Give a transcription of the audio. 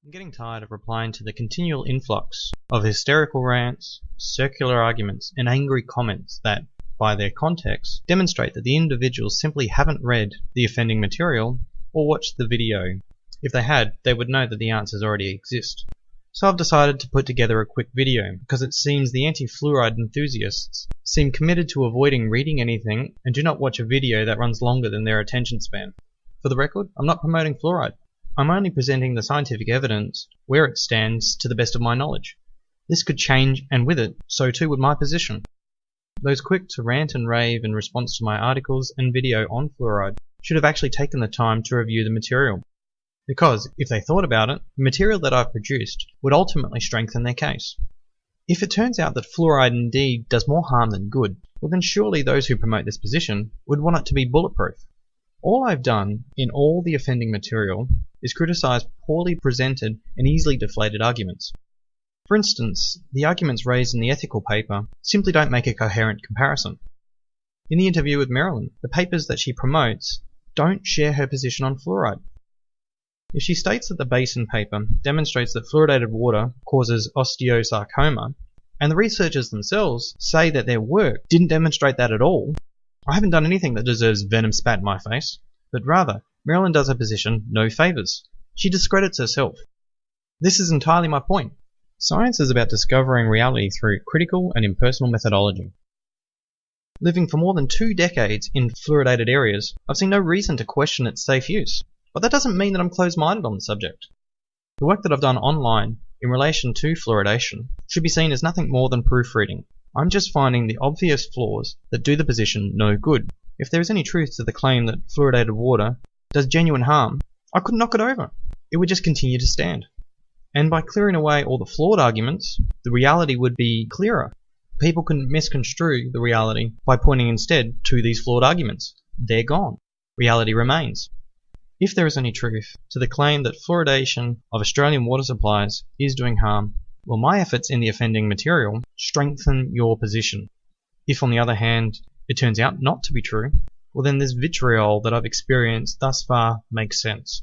I'm getting tired of replying to the continual influx of hysterical rants, circular arguments, and angry comments that, by their context, demonstrate that the individuals simply haven't read the offending material or watched the video. If they had, they would know that the answers already exist. So I've decided to put together a quick video because it seems the anti-fluoride enthusiasts seem committed to avoiding reading anything and do not watch a video that runs longer than their attention span. For the record, I'm not promoting fluoride. I'm only presenting the scientific evidence where it stands to the best of my knowledge. This could change, and with it, so too would my position. Those quick to rant and rave in response to my articles and video on fluoride should have actually taken the time to review the material. Because, if they thought about it, the material that I've produced would ultimately strengthen their case. If it turns out that fluoride indeed does more harm than good, well then surely those who promote this position would want it to be bulletproof. All I've done in all the offending material is criticize poorly presented and easily deflated arguments. For instance, the arguments raised in the ethical paper simply don't make a coherent comparison. In the interview with Marilyn, the papers that she promotes don't share her position on fluoride. If she states that the Basin paper demonstrates that fluoridated water causes osteosarcoma, and the researchers themselves say that their work didn't demonstrate that at all, I haven't done anything that deserves venom spat in my face, but rather, Marilyn does her position no favours. She discredits herself. This is entirely my point. Science is about discovering reality through critical and impersonal methodology. Living for more than 2 decades in fluoridated areas, I've seen no reason to question its safe use. But that doesn't mean that I'm closed-minded on the subject. The work that I've done online in relation to fluoridation should be seen as nothing more than proofreading. I'm just finding the obvious flaws that do the position no good. If there is any truth to the claim that fluoridated water does genuine harm, I could knock it over. It would just continue to stand. And by clearing away all the flawed arguments, the reality would be clearer. People can misconstrue the reality by pointing instead to these flawed arguments. They're gone. Reality remains. If there is any truth to the claim that fluoridation of Australian water supplies is doing harm, well, my efforts in the offending material strengthen your position. If, on the other hand, it turns out not to be true, well then this vitriol that I've experienced thus far makes sense.